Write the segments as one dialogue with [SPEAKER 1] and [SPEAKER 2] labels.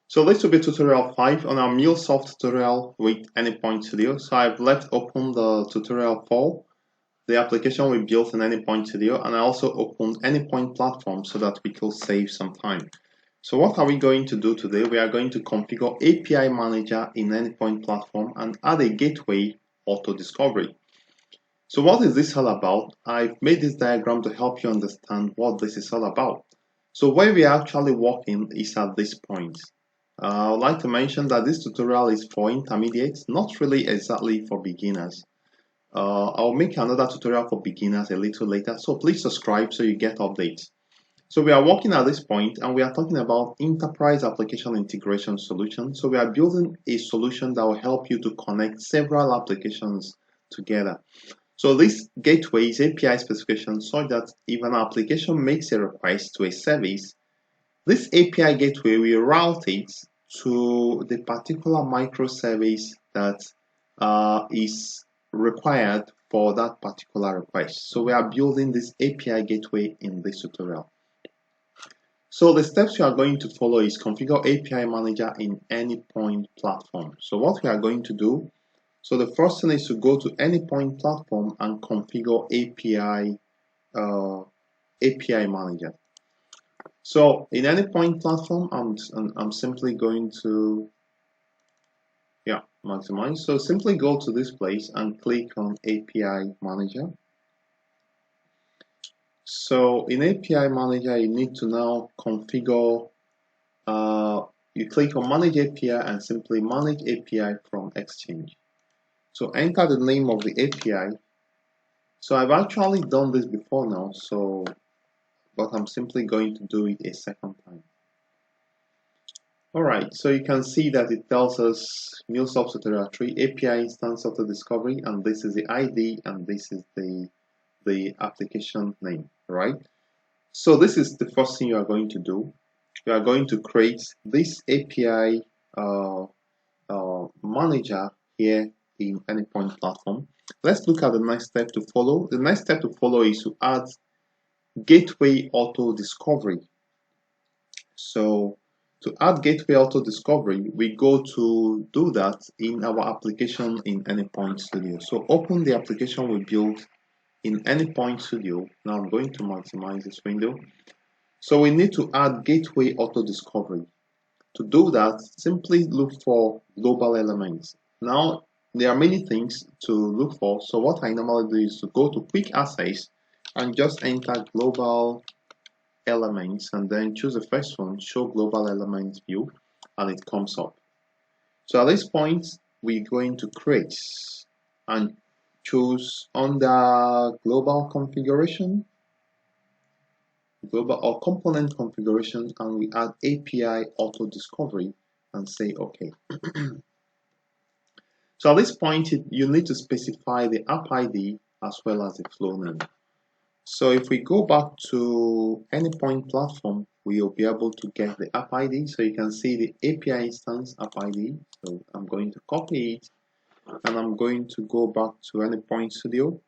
[SPEAKER 1] So this will be tutorial 5 on our MuleSoft tutorial with Anypoint Studio. So I've left open the tutorial 4, the application we built in Anypoint Studio, and I also opened Anypoint platform so that we could save some time. So what are we going to do today? We are going to configure API Manager in Anypoint platform and add a Gateway AutoDiscovery. So what is this all about? I've made this diagram to help you understand what this is all about. So where we are actually working is at this point. I would like to mention that this tutorial is for intermediates, not really exactly for beginners. I'll make another tutorial for beginners a little later, so please subscribe so you get updates. So we are working at this point and we are talking about enterprise application integration solution. So we are building a solution that will help you to connect several applications together. So this gateway is API specification such that if an application makes a request to a service, this API gateway will route it to the particular microservice that is required for that particular request. So we are building this API gateway in this tutorial. So the steps we are going to follow is configure API Manager in Anypoint platform. So what we are going to do, so the first thing is to go to Anypoint platform and configure API Manager. So in Anypoint platform, I'm simply going to maximize. So simply go to this place and click on API Manager. So in API Manager, you need to now configure. You click on Manage API and simply Manage API from Exchange. So enter the name of the API. So I've actually done this before now, but I'm simply going to do it a second time. Alright, so you can see that it tells us MuleSoft tutorial 3 API instance AutoDiscovery, and this is the ID and this is the application name, right? So this is the first thing you are going to do. You are going to create this API manager here in Anypoint platform. Let's look at the next step to follow. The next step to follow is to add Gateway AutoDiscovery. So to add Gateway AutoDiscovery, we go to do that in our application in Anypoint Studio. So open the application we built in Anypoint Studio. Now I'm going to maximize this window. So we need to add Gateway AutoDiscovery. To do that, simply look for global elements. Now, there are many things to look for. So what I normally do is to go to Quick Access and just enter global elements and then choose the first one, show global elements view, and it comes up. So at this point, we're going to create and choose under global configuration, global or component configuration, and we add API AutoDiscovery and say OK. So at this point, you need to specify the app ID as well as the flow name. So if we go back to Anypoint platform, we will be able to get the app ID. So you can see the API instance app ID. So I'm going to copy it and I'm going to go back to Anypoint Studio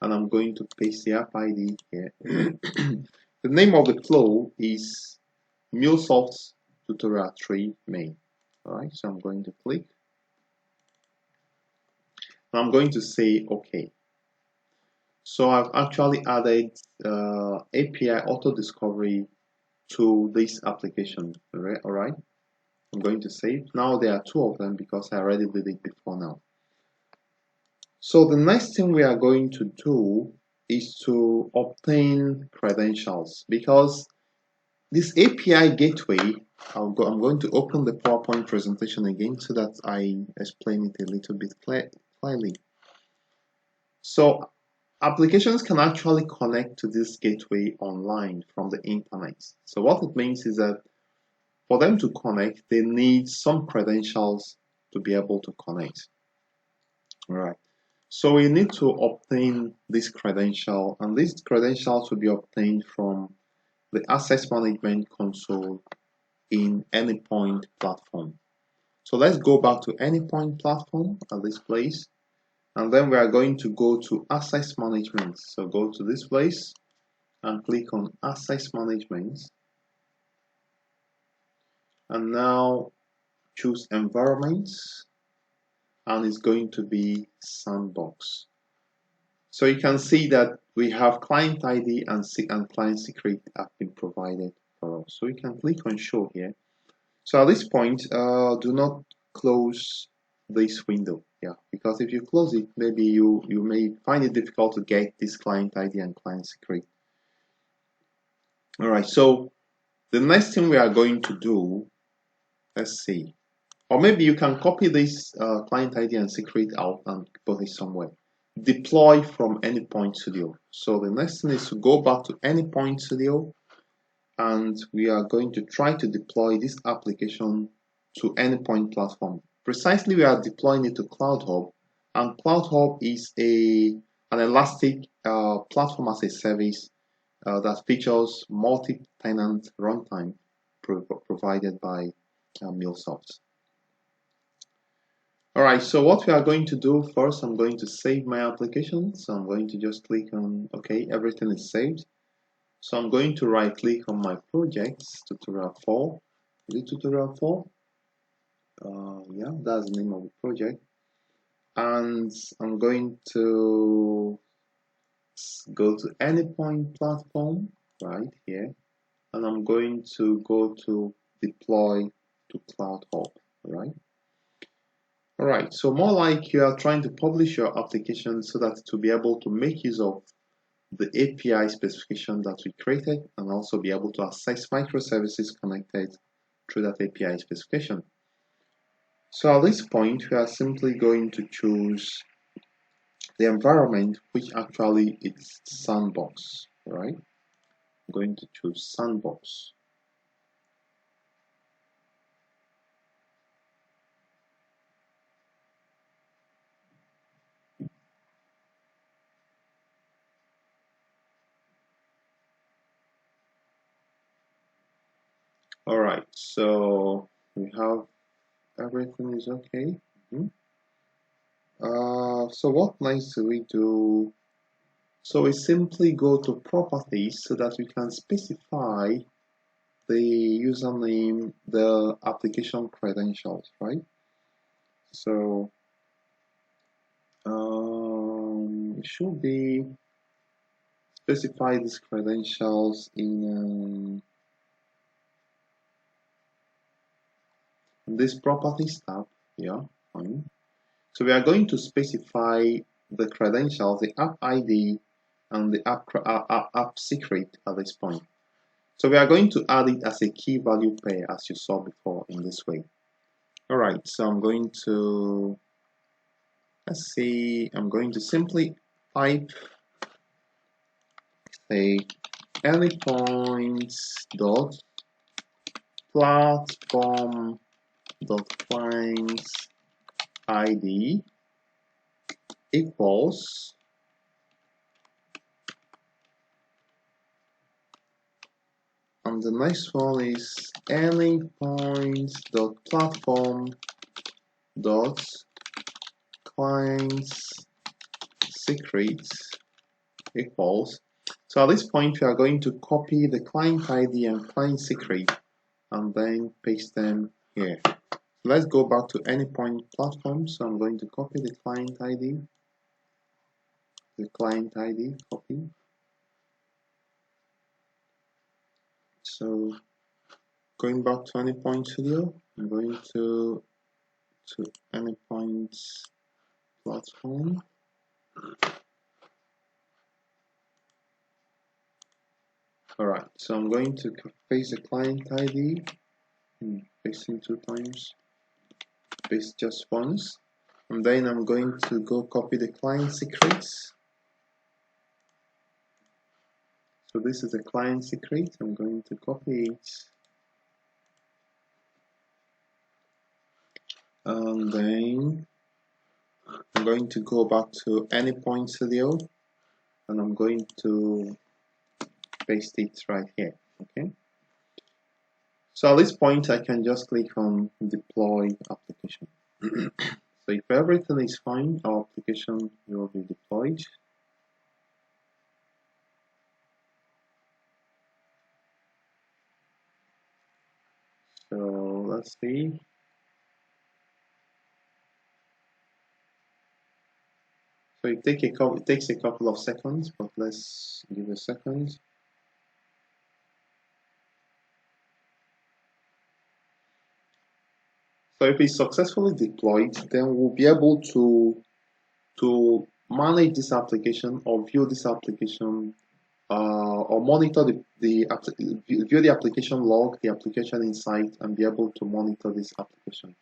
[SPEAKER 1] and I'm going to paste the app ID here. The name of the flow is MuleSoft tutorial 3 main. Alright, so I'm going to click. And I'm going to say OK. So I've actually added API AutoDiscovery to this application. Alright, I'm going to save. Now there are two of them because I already did it before now. So the next thing we are going to do is to obtain credentials, because this API gateway, I'm going to open the PowerPoint presentation again so that I explain it a little bit clearly. So applications can actually connect to this gateway online from the internet. So what it means is that for them to connect, they need some credentials to be able to connect. All right. So we need to obtain this credential, and these credentials will be obtained from the Access Management Console in Anypoint platform. So let's go back to Anypoint platform at this place. And then we are going to go to Access Management. So go to this place and click on Access Management. and now choose environments, and it's going to be sandbox. So you can see that we have client ID and client secret have been provided for us. So we can click on show here. So at this point, do not close this window, yeah, because if you close it, maybe you may find it difficult to get this client ID and client secret. All right, so the next thing we are going to do, let's see, or maybe you can copy this client ID and secret out and put it somewhere. Deploy from Anypoint Studio. So the next thing is to go back to Anypoint Studio, and we are going to try to deploy this application to Anypoint platform. Precisely, we are deploying it to CloudHub, and CloudHub is an elastic platform as a service that features multi-tenant runtime provided by MuleSoft. All right, so what we are going to do first, I'm going to save my application. So I'm going to just click on, okay, everything is saved. So I'm going to right click on my projects, tutorial 4. Is it tutorial 4? Yeah, that's the name of the project. And I'm going to go to Anypoint platform right here. And I'm going to go to deploy to CloudHub, right? All right, so more like you are trying to publish your application so that to be able to make use of the API specification that we created and also be able to access microservices connected through that API specification. So at this point, we are simply going to choose the environment, which actually is sandbox, right? I'm going to choose sandbox. All right, so we have everything is okay. So what next do we do? So we simply go to properties so that we can specify the username, the application credentials, right? So it should be specify these credentials in this properties tab. Yeah, fine. So we are going to specify the credentials, the app ID, and the app secret at this point. So we are going to add it as a key value pair, as you saw before, in this way. All right, so I'm going to, let's see, I'm going to simply type say Anypoint dot platform dot client ID equals, and the next one is Anypoint dot platform dot client secret equals. So at this point, we are going to copy the client ID and client secret and then paste them here. Let's go back to Anypoint platform. So I'm going to copy the client ID, copy. So going back to Anypoint Studio, I'm going to Anypoint platform. All right, so I'm going to paste the client ID, pasting 2 times, paste just once, and then I'm going to go copy the client secrets. So this is the client secret. I'm going to copy it, and then I'm going to go back to Anypoint Studio, and I'm going to paste it right here. Okay. So at this point, I can just click on deploy application. So if everything is fine, our application will be deployed. So let's see. So it takes a couple of seconds, but let's give a second. So if it's successfully deployed, then we'll be able to manage this application or view this application or monitor view the application log, the application insight, and be able to monitor this application.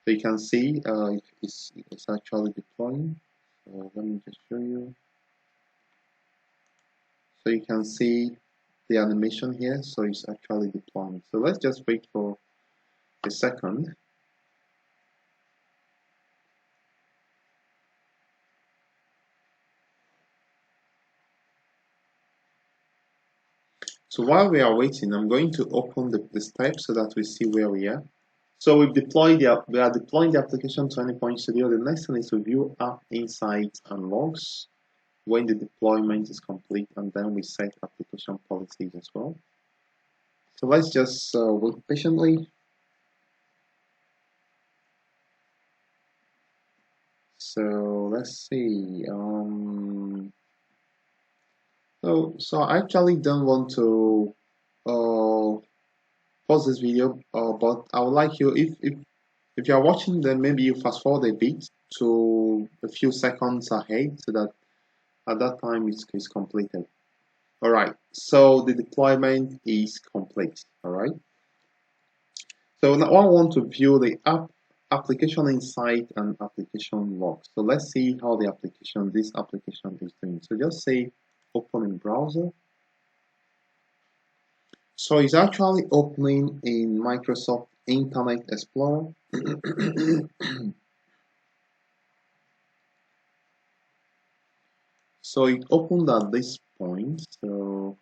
[SPEAKER 1] So you can see it's actually deploying. So let me just show you. So you can see the animation here. So it's actually deploying. So let's just wait for a second. So while we are waiting, I'm going to open the steps so that we see where we are. So we are deploying the application to Anypoint Studio. The next thing is to view app insights and logs when the deployment is complete, and then we set application policies as well. So let's just wait patiently. So let's see. So I actually don't want to pause this video, but I would like you, if you are watching, then maybe you fast forward a bit to a few seconds ahead, so that at that time it's completed. All right. So the deployment is complete. All right. So now I want to view the application insight and application log. So let's see how this application is doing. So just say open in browser. So it's actually opening in Microsoft Internet Explorer. So it opened at this point. So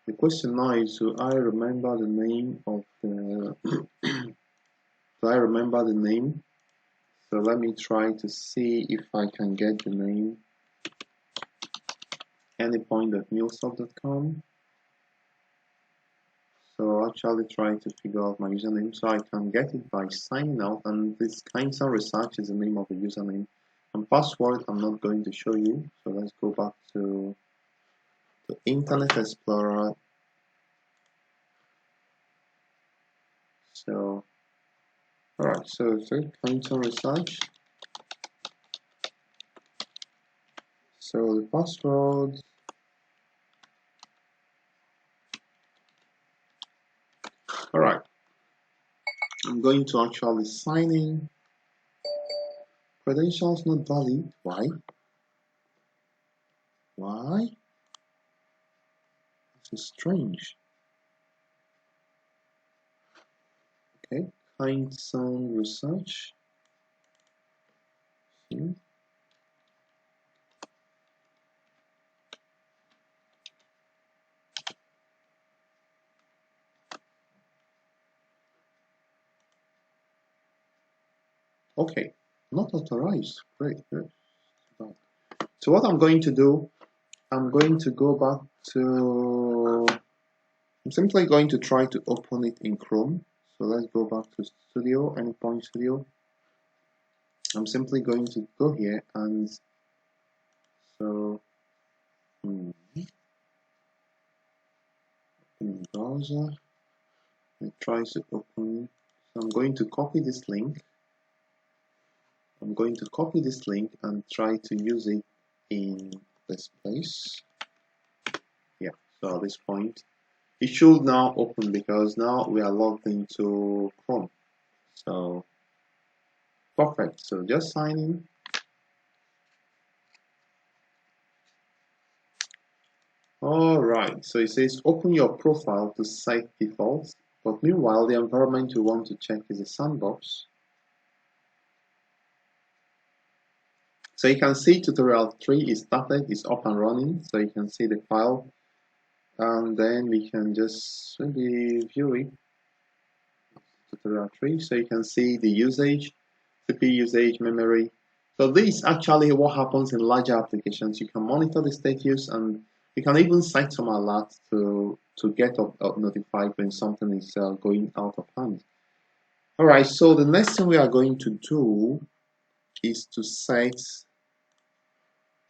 [SPEAKER 1] the question now is, do I remember the name of the do I remember the name? So let me try to see if I can get the name. Anypoint.mulesoft.com. So I'll actually try to figure out my username, so I can get it by signing out, and this Kindson Research is the name of the username. And password I'm not going to show you. So let's go back to the Internet Explorer. So alright, so Kindson Research. So the password, alright, I'm going to actually sign in. Credentials not valid. Why? Why? This is strange. Okay, Kindson Research. See? Okay, not authorized. Great, great. So what I'm going to do, I'm going to go back to, I'm simply going to try to open it in Chrome. So let's go back to Studio, Anypoint Studio. I'm simply going to go here and so in browser, it tries to open. So I'm going to copy this link. I'm going to copy this link and try to use it in this place. Yeah, so at this point it should now open because now we are logged into Chrome. So perfect. So just sign in. Alright, so it says open your profile to site defaults, but meanwhile the environment you want to check is a sandbox. So you can see tutorial 3 is started, is up and running, so you can see the file, and then we can just maybe view it. Tutorial 3, so you can see the usage, CPU usage, memory. So this is actually what happens in larger applications. You can monitor the status, and you can even set some alerts to get notified when something is going out of hand. Alright, so the next thing we are going to do is to set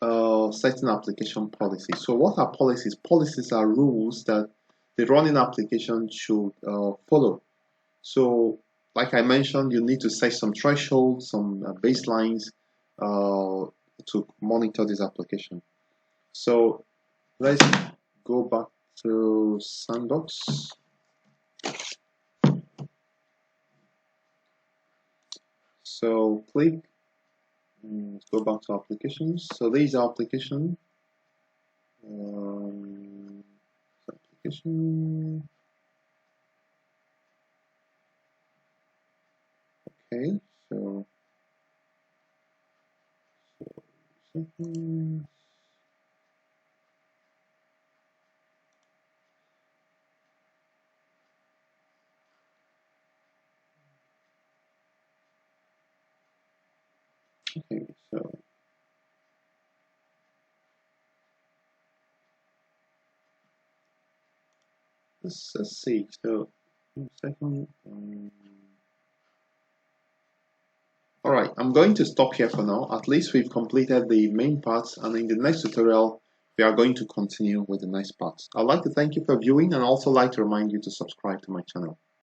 [SPEAKER 1] certain application policies. So what are policies? Policies are rules that the running application should follow. So like I mentioned, you need to set some thresholds, some baselines to monitor this application. So let's go back to Sandbox. So click, go back to applications. So these are application. Application. Okay, so settings. Okay, so let's see. So second. All right, I'm going to stop here for now. At least we've completed the main parts, and in the next tutorial, we are going to continue with the next parts. I'd like to thank you for viewing and also like to remind you to subscribe to my channel.